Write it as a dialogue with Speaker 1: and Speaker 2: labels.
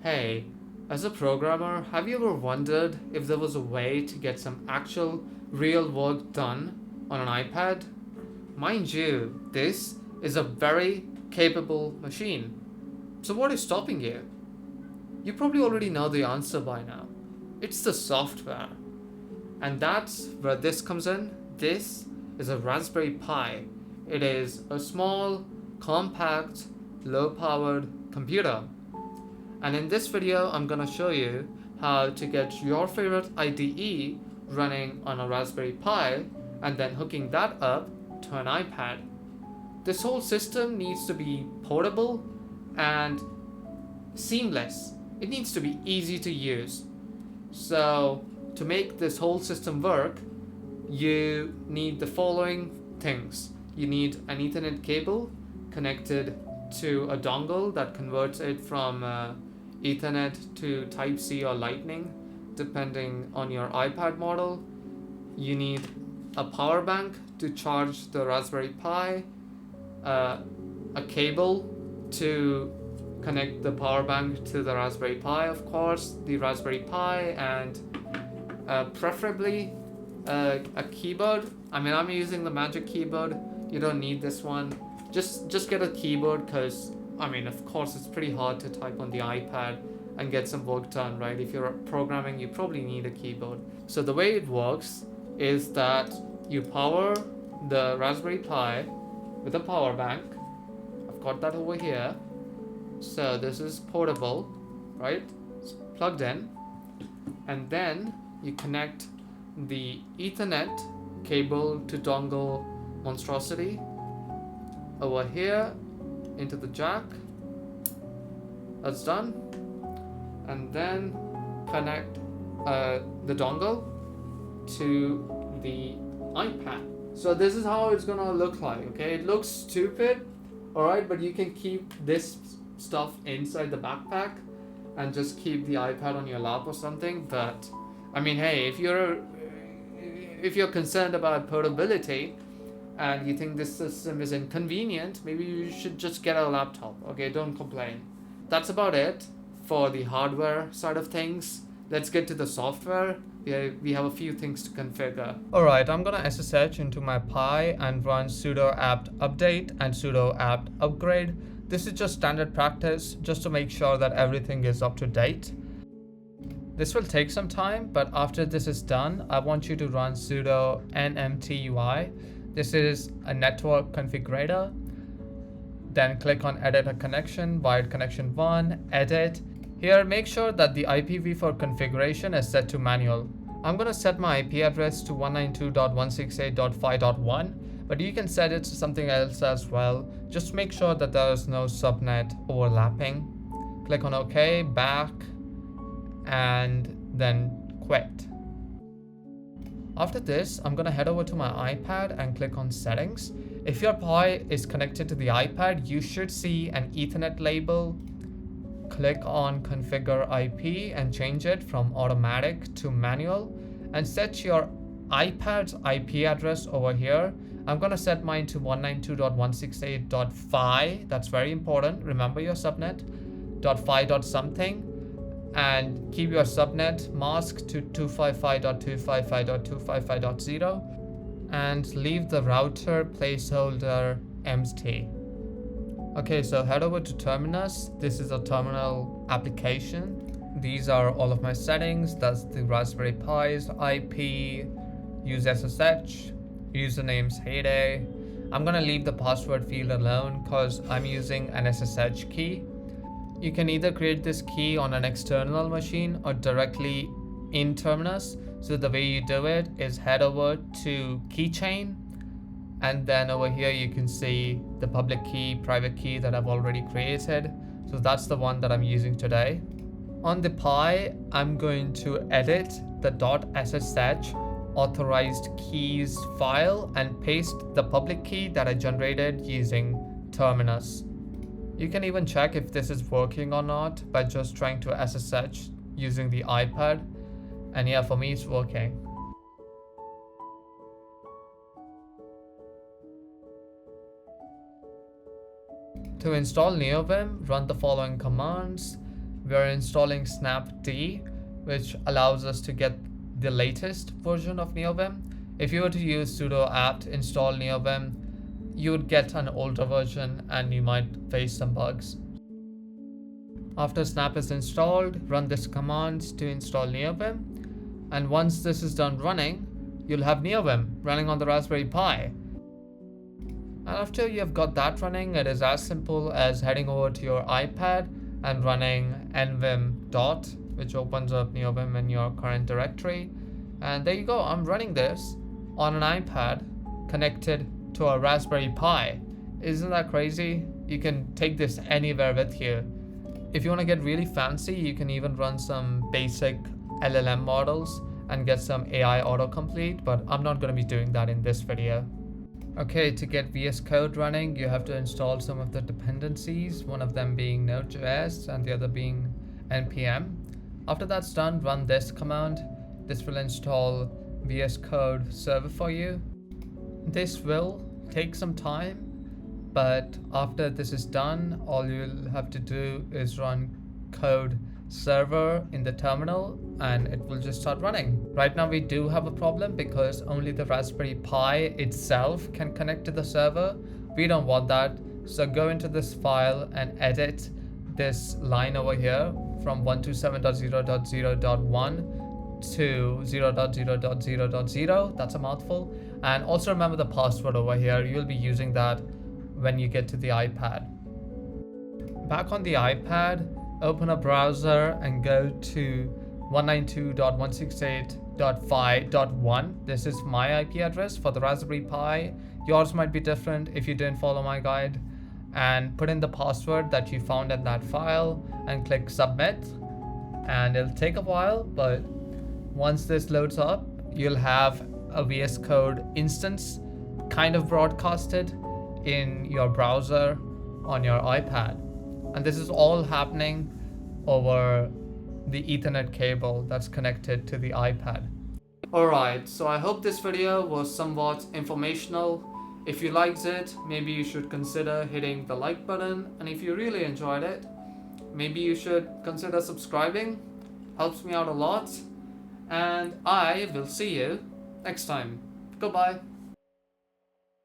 Speaker 1: Hey, as a programmer, have you ever wondered if there was a way to get some actual real work done on an iPad? Mind you, this is a very capable machine. So what is stopping you? You probably already know the answer by now. It's the software. And that's where this comes in. This is a Raspberry Pi. It is a small, compact, low-powered computer. And in this video, I'm gonna show you how to get your favorite IDE running on a Raspberry Pi and then hooking that up to an iPad. This whole system needs to be portable and seamless. It needs to be easy to use. So to make this whole system work, you need the following things. You need an Ethernet cable connected to a dongle that converts it from Ethernet to Type-C or Lightning, depending on your iPad model. You need a power bank to charge the Raspberry Pi, a cable to connect the power bank to the Raspberry Pi, of course, the Raspberry Pi, and preferably a keyboard. I mean, I'm using the Magic Keyboard. You don't need this one. Just get a keyboard because, I mean, of course, it's pretty hard to type on the iPad and get some work done, right? If you're programming, you probably need a keyboard. So the way it works is that you power the Raspberry Pi with a power bank. I've got that over here. So this is portable, right? It's plugged in. And then you connect the Ethernet cable to dongle monstrosity over here into the jack. That's done. And then connect the dongle to the iPad. So this is how it's gonna look like, okay? It looks stupid, alright, but you can keep this stuff inside the backpack and just keep the iPad on your lap or something. But I mean, hey, if you're concerned about portability and you think this system is inconvenient, maybe you should just get a laptop. Okay, don't complain. That's about it for the hardware side of things. Let's get to the software. We have a few things to configure. Alright, I'm gonna SSH into my Pi and run sudo apt update and sudo apt upgrade. This is just standard practice, just to make sure that everything is up to date. This will take some time, but after this is done, I want you to run sudo nmtui. This is a network configurator. Then click on edit a connection, wired connection 1, edit. Here, make sure that the IPv4 configuration is set to manual. I'm gonna set my IP address to 192.168.5.1, but you can set it to something else as well. Just make sure that there is no subnet overlapping. Click on OK, back, and then quit. After this, I'm gonna head over to my iPad and click on settings. If your Pi is connected to the iPad, you should see an Ethernet label. Click on configure IP and change it from automatic to manual and set your iPad's IP address over here. I'm gonna set mine to 192.168.5. That's very important. Remember your subnet. .5 something, and keep your subnet mask to 255.255.255.0 and leave the router placeholder empty. Okay, so head over to Terminus. This is a terminal application. These are all of my settings. That's the Raspberry Pi's IP, use SSH, username's Heyday. I'm gonna leave the password field alone because I'm using an SSH key. You can either create this key on an external machine or directly in Terminus. So the way you do it is head over to keychain, and then over here you can see the public key, private key that I've already created. So that's the one that I'm using today. On the Pi, I'm going to edit the .ssh authorized keys file and paste the public key that I generated using Terminus. You can even check if this is working or not by just trying to SSH using the iPad. And yeah, for me it's working. To install Neovim, run the following commands. we're installing snapd, which allows us to get the latest version of Neovim. If you were to use sudo apt install Neovim, you would get an older version and you might face some bugs. After snap is installed, run this command to install Neovim, and once this is done running, you'll have Neovim running on the Raspberry Pi. And after you've got that running, it is as simple as heading over to your iPad and running nvim dot, which opens up Neovim in your current directory. And there you go, I'm running this on an iPad connected to a Raspberry Pi. Isn't that crazy? You can take this anywhere with you. If you want to get really fancy, you can even run some basic LLM models and get some AI autocomplete, but I'm not going to be doing that in this video. Okay, to get VS Code running, you have to install some of the dependencies, one of them being Node.js and the other being npm. After that's done, run this command. This will install VS Code server for you. This will take some time, but after this is done, all you'll have to do is run code server in the terminal and it will just start running. Right now we do have a problem because only the Raspberry Pi itself can connect to the server. We don't want that, so go into this file and edit this line over here from 127.0.0.1 to 0.0.0.0. That's a mouthful. And also remember the password over here. You'll be using that when you get to the iPad. Back on the iPad, open a browser and go to 192.168.5.1. This is my IP address for the Raspberry Pi. Yours might be different if you didn't follow my guide. And put in the password that you found in that file and click submit. And it'll take a while, but once this loads up, you'll have a VS Code instance kind of broadcasted in your browser on your iPad. And this is all happening over the Ethernet cable that's connected to the iPad. Alright, so I hope this video was somewhat informational. If you liked it, maybe you should consider hitting the like button. And if you really enjoyed it, maybe you should consider subscribing. Helps me out a lot. And I will see you next time. Goodbye.